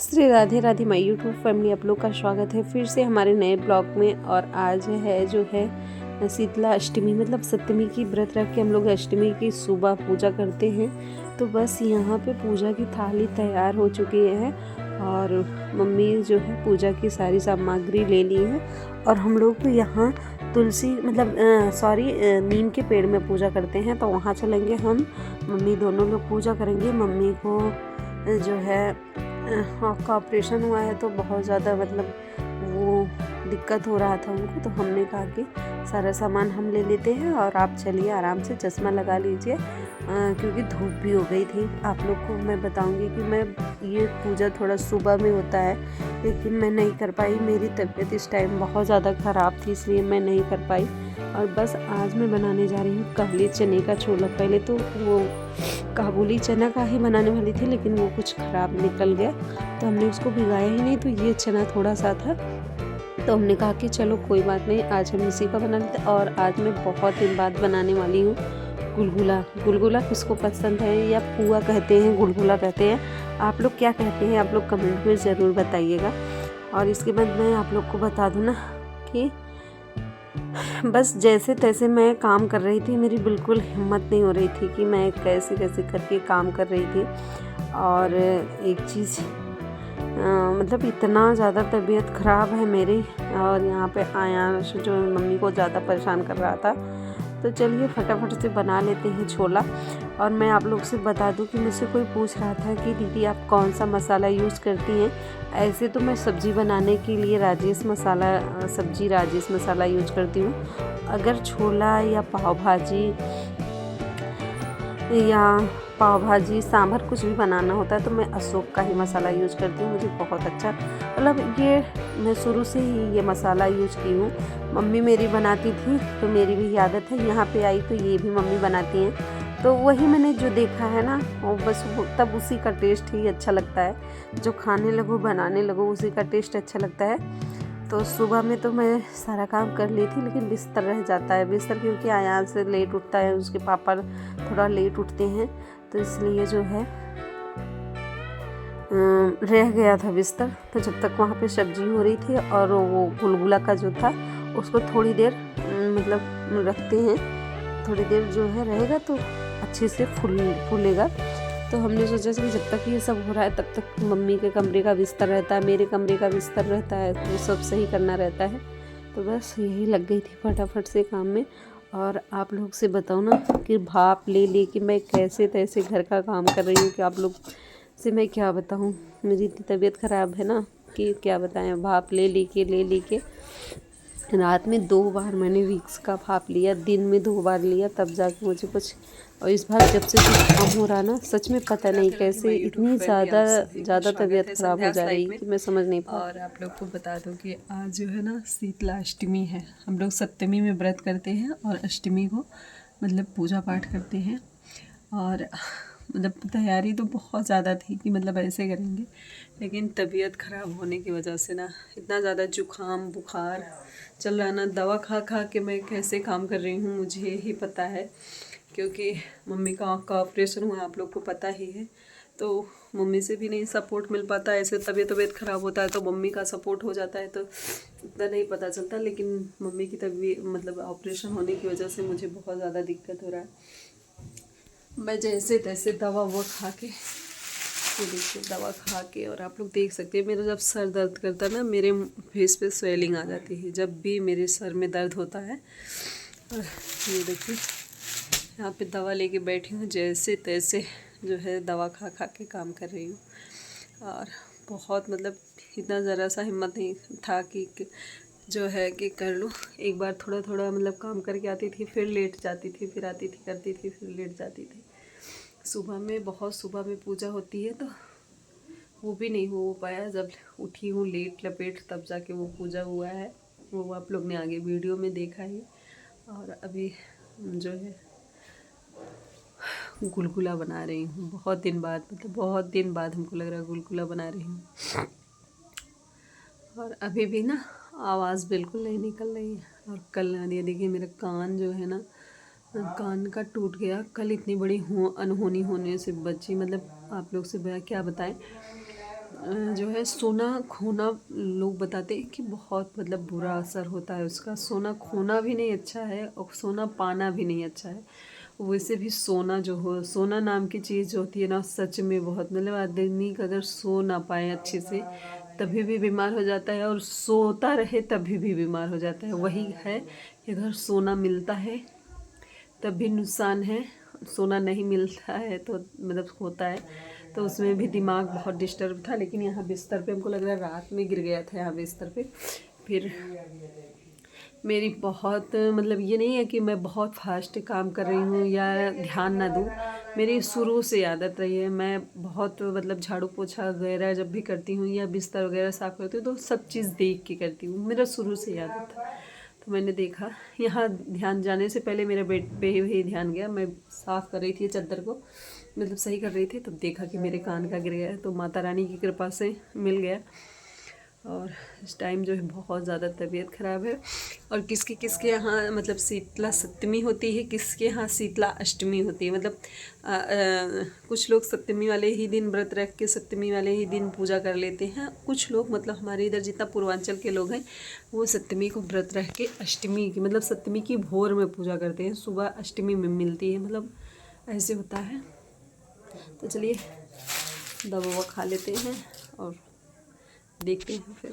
Shri Radhe Radhe my YouTube family, आप लोग का स्वागत है फिर से हमारे नए ब्लॉग में। और आज है जो है शीतला अष्टमी, मतलब सप्तमी की व्रत रख के हम लोग अष्टमी की सुबह पूजा करते हैं। तो बस यहाँ पे पूजा की थाली तैयार हो चुकी है और मम्मी जो है पूजा की सारी सामग्री ले ली है। और हम लोग यहाँ तुलसी मतलब नीम के पेड़ में पूजा करते हैं, तो वहाँ चलेंगे हम। मम्मी दोनों लोग पूजा करेंगे। मम्मी को जो है आँख का ऑपरेशन हुआ है, तो बहुत ज़्यादा मतलब वो दिक्कत हो रहा था उनको। तो हमने कहा कि सारा सामान हम ले लेते हैं और आप चलिए आराम से चश्मा लगा लीजिए, क्योंकि धूप भी हो गई थी। आप लोग को मैं बताऊंगी कि मैं ये पूजा थोड़ा सुबह में होता है, लेकिन मैं नहीं कर पाई। मेरी तबीयत इस टाइम बहुत ज़्यादा ख़राब थी, इसलिए मैं नहीं कर पाई। और बस आज मैं बनाने जा रही हूँ काबुली चने का छोला। पहले तो वो काबुली चना का ही बनाने वाली थी, लेकिन वो कुछ ख़राब निकल गया, तो हमने उसको भिगाया ही नहीं। तो ये चना थोड़ा सा था, तो हमने कहा कि चलो कोई बात नहीं, आज हम इसी का बना लेते। और आज मैं बहुत दिन बाद बनाने वाली हूँ गुलगुला। गुलगुला किसको पसंद है, या पुआ कहते हैं, गुलगुला कहते हैं, आप लोग क्या कहते हैं, आप लोग कमेंट में ज़रूर बताइएगा। और इसके बाद मैं आप लोग को बता दूँ ना कि बस जैसे तैसे मैं काम कर रही थी। मेरी बिल्कुल हिम्मत नहीं हो रही थी कि मैं कैसे कैसे करके काम कर रही थी। और एक चीज़ मतलब इतना ज़्यादा तबीयत ख़राब है मेरी, और यहाँ पे आयांश जो मम्मी को ज़्यादा परेशान कर रहा था। तो चलिए फटाफट से बना लेते हैं छोला। और मैं आप लोग से बता दूं कि मुझसे कोई पूछ रहा था कि दीदी आप कौन सा मसाला यूज़ करती हैं। ऐसे तो मैं सब्ज़ी बनाने के लिए राजेश मसाला यूज़ करती हूँ। अगर छोला या पाव भाजी सांभर कुछ भी बनाना होता है, तो मैं अशोक का ही मसाला यूज़ करती हूँ। मुझे बहुत अच्छा, मतलब ये मैं शुरू से ही ये मसाला यूज़ की हूँ। मम्मी मेरी बनाती थी, तो मेरी भी आदत है। यहाँ पे आई तो ये भी मम्मी बनाती हैं, तो वही मैंने जो देखा है ना, वो बस तब उसी का टेस्ट ही अच्छा लगता है। जो खाने लगो बनाने लगो उसी का टेस्ट अच्छा लगता है। तो सुबह में तो मैं सारा काम कर ली थी, लेकिन बिस्तर रह जाता है। बिस्तर क्योंकि आयान से लेट उठता है, उसके पापा थोड़ा लेट उठते हैं, तो इसलिए जो है रह गया था बिस्तर। तो जब तक वहाँ पे सब्जी हो रही थी और वो गुलगुला का जो था उसको थोड़ी देर मतलब रखते हैं, थोड़ी देर जो है रहेगा तो अच्छे से फूलेगा। तो हमने सोचा कि जब तक ये सब हो रहा है तब तक मम्मी के कमरे का बिस्तर रहता है, मेरे कमरे का बिस्तर रहता है, तो सब सही करना रहता है। तो बस यही लग गई थी फटाफट से काम में। और आप लोग से बताऊँ ना कि भाप ले कि मैं कैसे तैसे घर का काम कर रही हूँ, कि आप लोग से मैं क्या बताऊँ। मेरी इतनी तबीयत ख़राब है ना कि क्या बताएं। भाप ले के रात में 2 बार मैंने विक्स का भाप लिया, दिन में 2 बार लिया, तब जाके मुझे कुछ। और इस बार जब से जुकाम हो रहा ना, सच में पता नहीं कैसे इतनी ज़्यादा तबीयत ख़राब हो जा रही है कि मैं समझ नहीं पा। और आप लोग को बता दूं कि आज जो है ना शीतला अष्टमी है। हम लोग सप्तमी में व्रत करते हैं और अष्टमी को मतलब पूजा पाठ करते हैं। और मतलब तैयारी तो बहुत ज़्यादा थी कि मतलब ऐसे करेंगे, लेकिन तबीयत ख़राब होने की वजह से ना इतना ज़्यादा जुकाम बुखार चल रहा ना, दवा खा खा के मैं कैसे काम कर रही हूँ मुझे ही पता है। क्योंकि मम्मी का आँख का ऑपरेशन हुआ, आप लोग को पता ही है। तो मम्मी से भी नहीं सपोर्ट मिल पाता, ऐसे तबीयत ख़राब होता है तो मम्मी का सपोर्ट हो जाता है, तो इतना नहीं पता चलता। लेकिन मम्मी की तबीयत मतलब ऑपरेशन होने की वजह से मुझे बहुत ज़्यादा दिक्कत हो रहा है। मैं जैसे तैसे दवा खा के, ये देखिए दवा खा के, और आप लोग देख सकते हैं मेरा जब सर दर्द करता है ना, मेरे फेस पे स्वेलिंग आ जाती है जब भी मेरे सर में दर्द होता है। और ये देखिए यहाँ पे दवा लेके बैठी हूँ, जैसे तैसे जो है दवा खा खा के काम कर रही हूँ। और बहुत मतलब इतना ज़रा सा हिम्मत नहीं था कि जो है कि कर लूँ। एक बार थोड़ा थोड़ा मतलब काम करके आती थी, फिर लेट जाती थी, फिर आती थी करती थी, फिर लेट जाती थी। बहुत सुबह में पूजा होती है, तो वो भी नहीं हो पाया। जब उठी हूँ लेट लपेट तब जाके वो पूजा हुआ है, वो आप लोग ने आगे वीडियो में देखा ही। और अभी जो है गुलगुला बना रही हूँ, बहुत दिन बाद, मतलब बहुत दिन बाद हमको लग रहा है गुलगुला बना रही हूँ। और अभी भी ना आवाज़ बिल्कुल नहीं निकल रही है। और कल ये देखिए मेरा कान जो है ना, कान का टूट गया कल। इतनी बड़ी अनहोनी होने से बची, मतलब आप लोग से क्या बताएं। जो है है सोना खोना, लोग बताते हैं कि बहुत मतलब बुरा असर होता है उसका। सोना खोना भी नहीं अच्छा है और सोना पाना भी नहीं अच्छा है। वैसे भी सोना जो हो, सोना नाम की चीज़ जो होती है ना, सच में बहुत मतलब आदमी अगर सो ना पाए अच्छे से तभी भी बीमार हो जाता है, और सोता रहे तभी भी बीमार हो जाता है। वही है कि अगर सोना मिलता है तब भी नुकसान है, सोना नहीं मिलता है तो मतलब होता है, तो उसमें भी दिमाग बहुत डिस्टर्ब था। लेकिन यहाँ बिस्तर पे हमको लग रहा है रात में गिर गया था यहाँ बिस्तर पे। फिर मेरी बहुत मतलब ये नहीं है कि मैं बहुत फास्ट काम कर रही हूँ या ध्यान ना दूँ, मेरी शुरू से आदत रही है। मैं बहुत मतलब झाड़ू पोछा वगैरह जब भी करती हूँ या बिस्तर वगैरह साफ़ करती हूँ तो सब चीज़ देख के करती हूँ, मेरा शुरू से आदत था। तो मैंने देखा यहाँ ध्यान जाने से पहले मेरे बेड पे ही ध्यान गया। मैं साफ़ कर रही थी चादर को, मतलब सही कर रही थी, तब देखा कि मेरे कान का गिर गया। तो माता रानी की कृपा से मिल गया। और इस टाइम जो है बहुत ज़्यादा तबीयत ख़राब है। और किसके किसके यहाँ मतलब शीतला सप्तमी होती है, किसके यहाँ शीतला अष्टमी होती है। मतलब कुछ लोग सप्तमी वाले ही दिन व्रत रख के सप्तमी वाले ही दिन पूजा कर लेते हैं। कुछ लोग मतलब हमारे इधर जितना पूर्वांचल के लोग हैं वो सप्तमी को व्रत रख के अष्टमी की मतलब सप्तमी की भोर में पूजा करते हैं, सुबह अष्टमी में मिलती है, मतलब ऐसे होता है। तो चलिए दवा ववा खा लेते हैं और देखते हैं फिर।